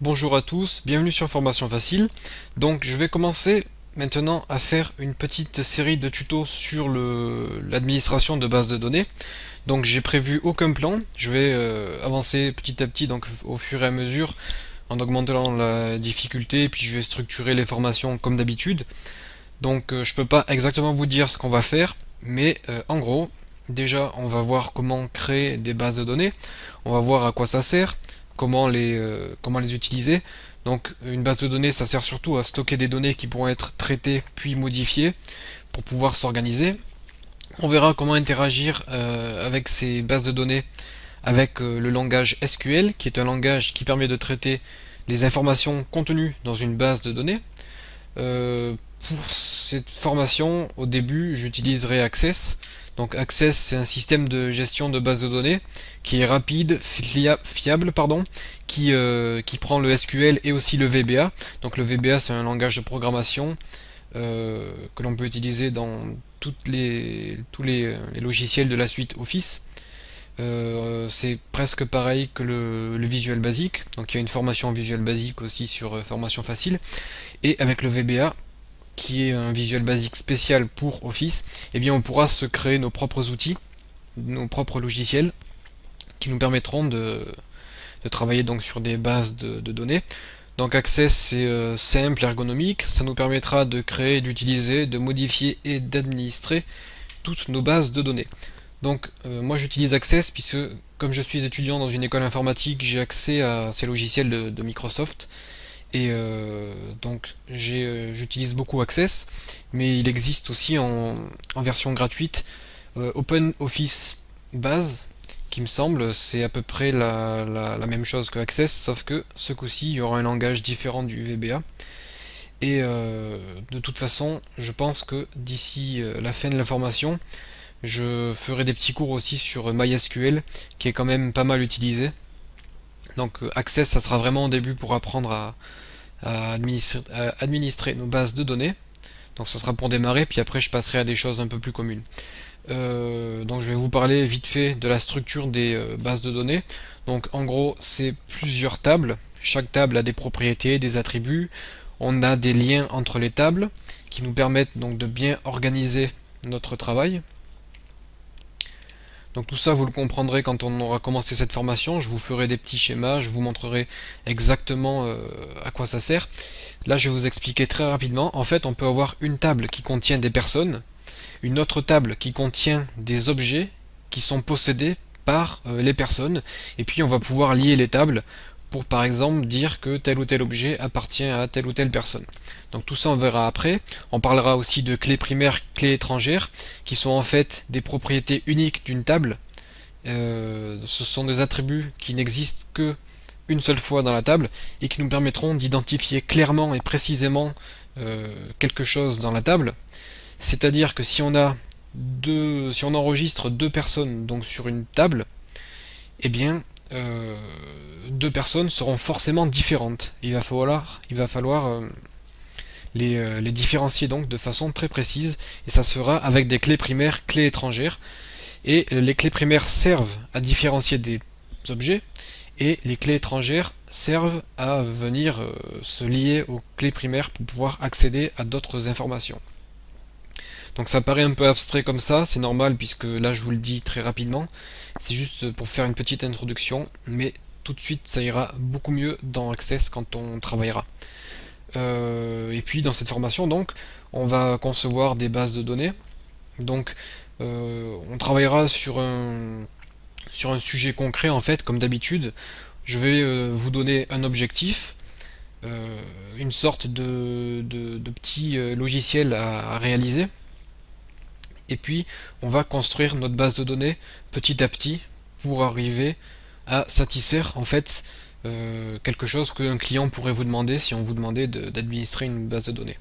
Bonjour à tous, bienvenue sur Formation Facile. Donc je vais commencer maintenant à faire une petite série de tutos sur l'administration de bases de données. Donc j'ai prévu aucun plan, je vais avancer petit à petit donc au fur et à mesure en augmentant la difficulté, puis je vais structurer les formations comme d'habitude. Donc je peux pas exactement vous dire ce qu'on va faire, mais en gros, déjà on va voir comment créer des bases de données, on va voir à quoi ça sert, comment les utiliser. Donc une base de données, ça sert surtout à stocker des données qui pourront être traitées puis modifiées pour pouvoir s'organiser. On verra comment interagir avec ces bases de données avec le langage SQL, qui est un langage qui permet de traiter les informations contenues dans une base de données. Euh, pour cette formation, au début, j'utiliserai Access. Donc Access, c'est un système de gestion de base de données qui est rapide, fiable, qui prend le SQL et aussi le VBA. Donc le VBA, c'est un langage de programmation que l'on peut utiliser dans tous les logiciels de la suite Office. C'est presque pareil que le Visual Basic. Donc il y a une formation Visual Basic aussi sur Formation Facile. Et avec le VBA, qui est un Visual Basic spécial pour Office, eh bien on pourra se créer nos propres outils, nos propres logiciels, qui nous permettront de travailler donc sur des bases de données. Donc Access, c'est simple, ergonomique, ça nous permettra de créer, d'utiliser, de modifier et d'administrer toutes nos bases de données. Donc moi j'utilise Access puisque comme je suis étudiant dans une école informatique, j'ai accès à ces logiciels de Microsoft. Et donc j'utilise beaucoup Access, mais il existe aussi en version gratuite OpenOffice Base, qui me semble c'est à peu près la même chose que Access, sauf que ce coup-ci il y aura un langage différent du VBA. Et de toute façon, je pense que d'ici la fin de la formation, je ferai des petits cours aussi sur MySQL, qui est quand même pas mal utilisé. Donc Access, ça sera vraiment au début pour apprendre à administrer nos bases de données. Donc ça sera pour démarrer, puis après je passerai à des choses un peu plus communes. Donc je vais vous parler vite fait de la structure des bases de données. Donc en gros c'est plusieurs tables. Chaque table a des propriétés, des attributs. On a des liens entre les tables qui nous permettent donc de bien organiser notre travail. Donc tout ça, vous le comprendrez quand on aura commencé cette formation. Je vous ferai des petits schémas, je vous montrerai exactement à quoi ça sert. Là, je vais vous expliquer très rapidement. En fait, on peut avoir une table qui contient des personnes, une autre table qui contient des objets qui sont possédés par les personnes, et puis on va pouvoir lier les tables pour par exemple dire que tel ou tel objet appartient à telle ou telle personne. Donc tout ça on verra après. On parlera aussi de clés primaires, clés étrangères, qui sont en fait des propriétés uniques d'une table. Ce sont des attributs qui n'existent que une seule fois dans la table et qui nous permettront d'identifier clairement et précisément quelque chose dans la table. C'est-à-dire que si on enregistre deux personnes donc sur une table, eh bien deux personnes seront forcément différentes. Il va falloir les différencier donc de façon très précise et ça se fera avec des clés primaires, clés étrangères. Et les clés primaires servent à différencier des objets et les clés étrangères servent à venir se lier aux clés primaires pour pouvoir accéder à d'autres informations. Donc ça paraît un peu abstrait comme ça, c'est normal puisque là je vous le dis très rapidement, c'est juste pour faire une petite introduction, mais tout de suite ça ira beaucoup mieux dans Access quand on travaillera. Et puis dans cette formation donc, on va concevoir des bases de données. Donc on travaillera sur un sujet concret en fait, comme d'habitude. Je vais vous donner un objectif, une sorte de petit logiciel à réaliser. Et puis on va construire notre base de données petit à petit pour arriver à satisfaire en fait quelque chose qu'un client pourrait vous demander si on vous demandait d'administrer une base de données.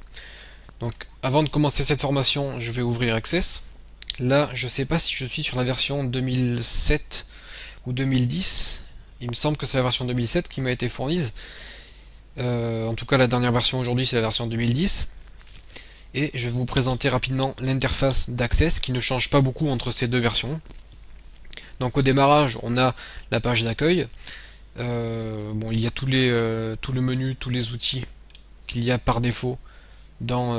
Donc avant de commencer cette formation, je vais ouvrir Access. Là, je ne sais pas si je suis sur la version 2007 ou 2010. Il me semble que c'est la version 2007 qui m'a été fournie. En tout cas, la dernière version aujourd'hui, c'est la version 2010. Et je vais vous présenter rapidement l'interface d'Access qui ne change pas beaucoup entre ces deux versions. Donc au démarrage, on a la page d'accueil. Bon, il y a tout le menu, tous les outils qu'il y a par défaut dans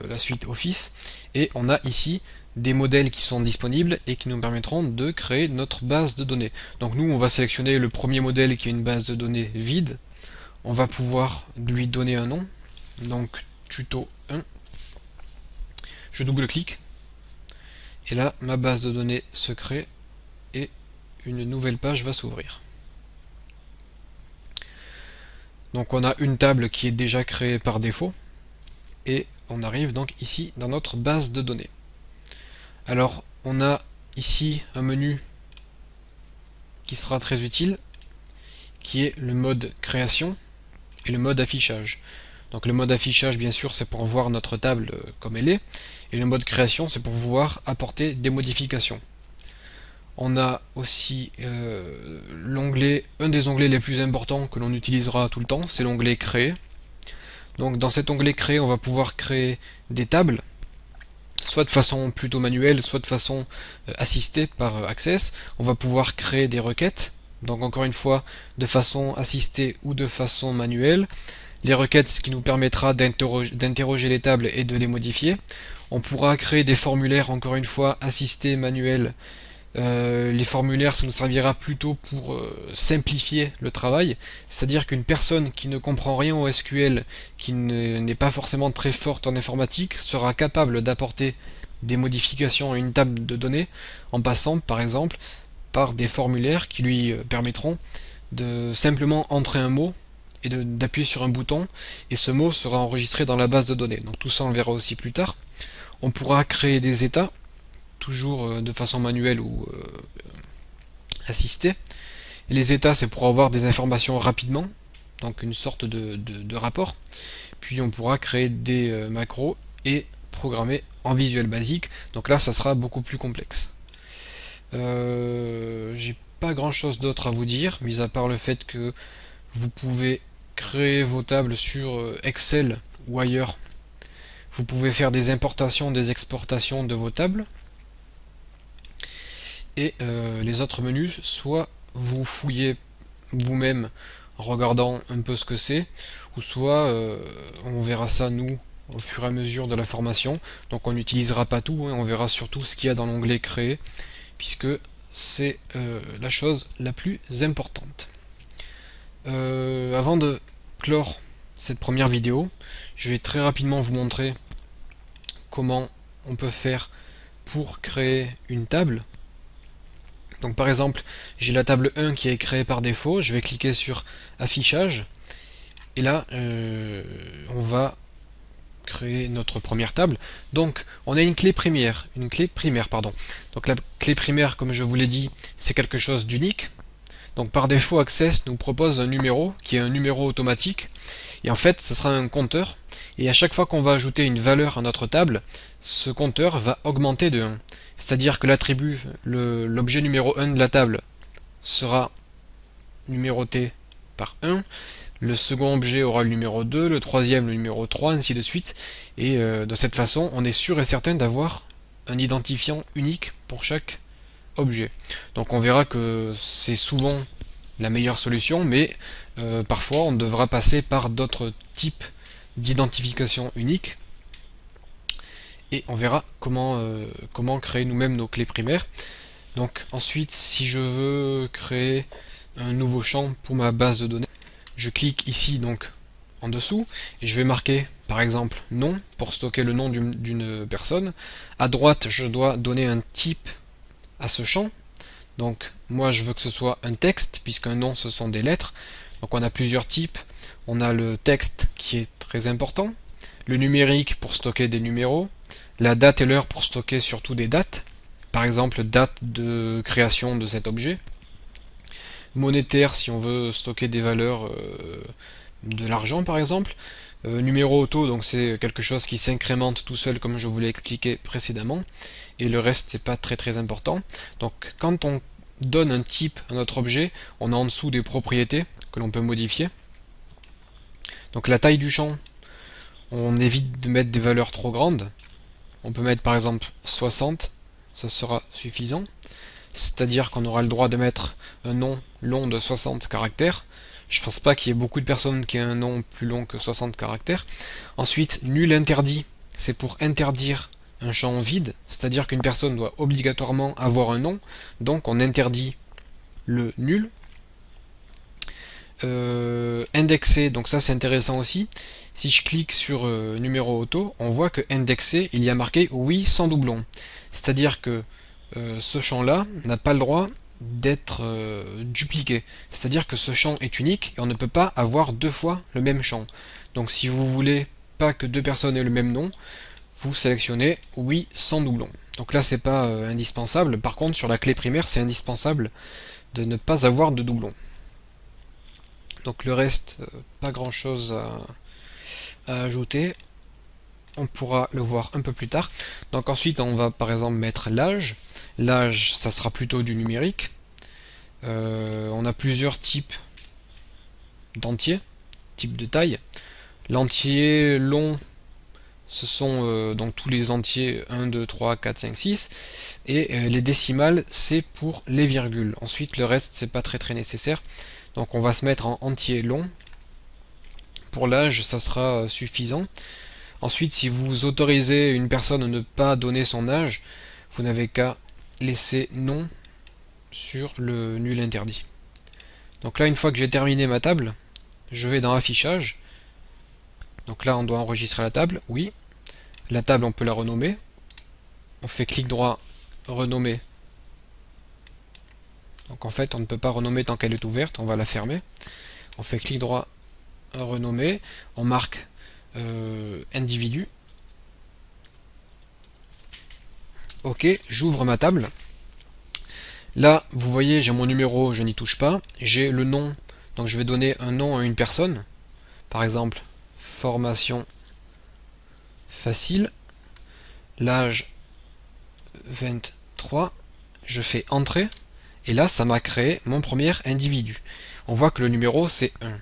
la suite Office, et on a ici des modèles qui sont disponibles et qui nous permettront de créer notre base de données. Donc nous, on va sélectionner le premier modèle qui est une base de données vide. On va pouvoir lui donner un nom, donc tuto 1. Je double-clique, et là, ma base de données se crée, et une nouvelle page va s'ouvrir. Donc on a une table qui est déjà créée par défaut, et on arrive donc ici dans notre base de données. Alors on a ici un menu qui sera très utile, qui est le mode création et le mode affichage. Donc le mode affichage, bien sûr, c'est pour voir notre table comme elle est, et le mode création, c'est pour pouvoir apporter des modifications. On a aussi l'onglet, un des onglets les plus importants que l'on utilisera tout le temps, c'est l'onglet créer. Donc dans cet onglet créer, on va pouvoir créer des tables, soit de façon plutôt manuelle, soit de façon assistée par Access. On va pouvoir créer des requêtes, donc encore une fois, de façon assistée ou de façon manuelle. Les requêtes, ce qui nous permettra d'interroger les tables et de les modifier. On pourra créer des formulaires, encore une fois, assistés, manuels. Les formulaires, ça nous servira plutôt pour simplifier le travail, c'est-à-dire qu'une personne qui ne comprend rien au SQL, qui n'est pas forcément très forte en informatique, sera capable d'apporter des modifications à une table de données en passant par exemple par des formulaires qui lui permettront de simplement entrer un mot et d'appuyer sur un bouton, et ce mot sera enregistré dans la base de données. Donc tout ça on verra aussi plus tard. On pourra créer des états, toujours de façon manuelle ou assistée. Et les états, c'est pour avoir des informations rapidement, donc une sorte de rapport. Puis on pourra créer des macros et programmer en Visual Basic. Donc là, ça sera beaucoup plus complexe. J'ai pas grand chose d'autre à vous dire, mis à part le fait que vous pouvez créer vos tables sur Excel ou ailleurs. Vous pouvez faire des importations, des exportations de vos tables. Et les autres menus, soit vous fouillez vous-même en regardant un peu ce que c'est, ou soit on verra ça nous au fur et à mesure de la formation. Donc on n'utilisera pas tout, hein, on verra surtout ce qu'il y a dans l'onglet créer, puisque c'est la chose la plus importante. Avant de clore cette première vidéo, je vais très rapidement vous montrer comment on peut faire pour créer une table. Donc par exemple, j'ai la table 1 qui est créée par défaut, je vais cliquer sur affichage, et là on va créer notre première table. Donc on a une clé primaire, pardon. Donc la clé primaire, comme je vous l'ai dit, c'est quelque chose d'unique. Donc par défaut, Access nous propose un numéro qui est un numéro automatique, et en fait ce sera un compteur, et à chaque fois qu'on va ajouter une valeur à notre table, ce compteur va augmenter de 1. C'est-à-dire que l'attribut, l'objet numéro 1 de la table sera numéroté par 1, le second objet aura le numéro 2, le troisième le numéro 3, ainsi de suite, et de cette façon on est sûr et certain d'avoir un identifiant unique pour chaque objet. Donc on verra que c'est souvent la meilleure solution, mais parfois on devra passer par d'autres types d'identification unique, et on verra comment créer nous-mêmes nos clés primaires. Donc ensuite, si je veux créer un nouveau champ pour ma base de données, je clique ici donc en dessous, et je vais marquer par exemple nom pour stocker le nom d'une personne. À droite, je dois donner un type à ce champ. Donc moi je veux que ce soit un texte, puisqu'un nom ce sont des lettres. Donc on a plusieurs types. On a le texte qui est très important, le numérique pour stocker des numéros, la date et l'heure pour stocker surtout des dates, par exemple date de création de cet objet, monétaire si on veut stocker des valeurs de l'argent par exemple, numéro auto, donc c'est quelque chose qui s'incrémente tout seul comme je vous l'ai expliqué précédemment, et le reste c'est pas très important. Donc quand on donne un type à notre objet, on a en dessous des propriétés que l'on peut modifier. Donc la taille du champ, on évite de mettre des valeurs trop grandes. On peut mettre par exemple 60, ça sera suffisant. c'est-à-dire qu'on aura le droit de mettre un nom long de 60 caractères. Je pense pas qu'il y ait beaucoup de personnes qui aient un nom plus long que 60 caractères. Ensuite, nul interdit, c'est pour interdire un champ vide, c'est-à-dire qu'une personne doit obligatoirement avoir un nom, donc on interdit le nul. Indexé, donc ça c'est intéressant aussi. Si je clique sur numéro auto, on voit que indexé, il y a marqué oui sans doublon. C'est-à-dire que ce champ-là n'a pas le droit d'être dupliqué. C'est-à-dire que ce champ est unique et on ne peut pas avoir deux fois le même champ. Donc si vous voulez pas que deux personnes aient le même nom, vous sélectionnez oui sans doublon. Donc là c'est pas indispensable. Par contre sur la clé primaire c'est indispensable de ne pas avoir de doublon. Donc le reste, pas grand chose à ajouter. On pourra le voir un peu plus tard. Donc ensuite on va par exemple mettre l'âge. L'âge ça sera plutôt du numérique. On a plusieurs types d'entiers, types de taille. L'entier long, ce sont donc tous les entiers 1, 2, 3, 4, 5, 6. Et les décimales c'est pour les virgules. Ensuite le reste c'est pas très nécessaire. Donc on va se mettre en entier long. Pour l'âge, ça sera suffisant. Ensuite, si vous autorisez une personne à ne pas donner son âge, vous n'avez qu'à laisser non sur le nul interdit. Donc là, une fois que j'ai terminé ma table, je vais dans affichage. Donc là, on doit enregistrer la table, oui. La table, on peut la renommer. On fait clic droit, renommer. Donc en fait, on ne peut pas renommer tant qu'elle est ouverte, on va la fermer. On fait clic droit, renommer, on marque individu. Ok, j'ouvre ma table. Là, vous voyez, j'ai mon numéro, je n'y touche pas. J'ai le nom, donc je vais donner un nom à une personne. Par exemple, formation facile. L'âge 23. Je fais entrer. Et là, ça m'a créé mon premier individu. On voit que le numéro, c'est 1.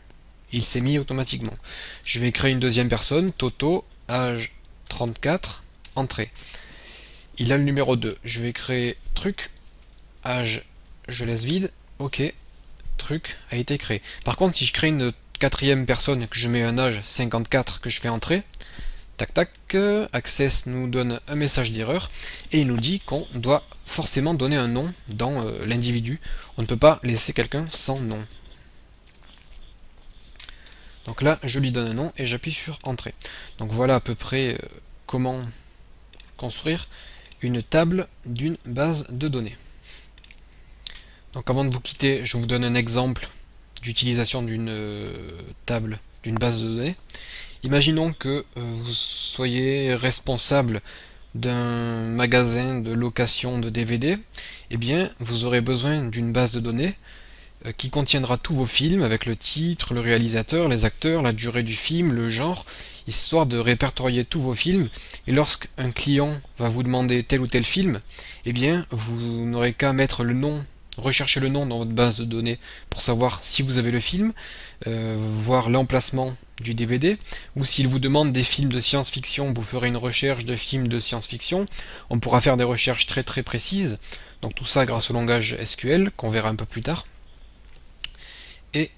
Il s'est mis automatiquement. Je vais créer une deuxième personne, Toto, âge 34, entrée. Il a le numéro 2. Je vais créer truc, âge, je laisse vide, ok, truc a été créé. Par contre, si je crée une quatrième personne, que je mets un âge 54, que je fais entrer, tac tac, Access nous donne un message d'erreur, et il nous dit qu'on doit forcément donner un nom dans l'individu. On ne peut pas laisser quelqu'un sans nom. Donc là, je lui donne un nom et j'appuie sur Entrée. Donc voilà à peu près comment construire une table d'une base de données. Donc avant de vous quitter, je vous donne un exemple d'utilisation d'une table, d'une base de données. Imaginons que vous soyez responsable d'un magasin de location de DVD. Eh bien, vous aurez besoin d'une base de données qui contiendra tous vos films avec le titre, le réalisateur, les acteurs, la durée du film, le genre, histoire de répertorier tous vos films. Et lorsqu'un client va vous demander tel ou tel film, eh bien vous n'aurez qu'à mettre le nom, rechercher le nom dans votre base de données pour savoir si vous avez le film, voir l'emplacement du DVD, ou s'il vous demande des films de science-fiction, vous ferez une recherche de films de science-fiction. On pourra faire des recherches très précises, donc tout ça grâce au langage SQL qu'on verra un peu plus tard. Et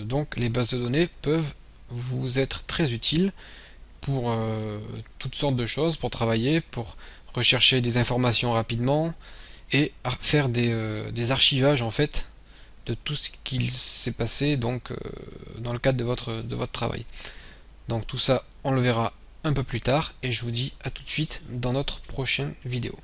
donc les bases de données peuvent vous être très utiles pour toutes sortes de choses, pour travailler, pour rechercher des informations rapidement et faire des archivages en fait de tout ce qu'il s'est passé donc dans le cadre de votre travail. Donc tout ça on le verra un peu plus tard et je vous dis à tout de suite dans notre prochaine vidéo.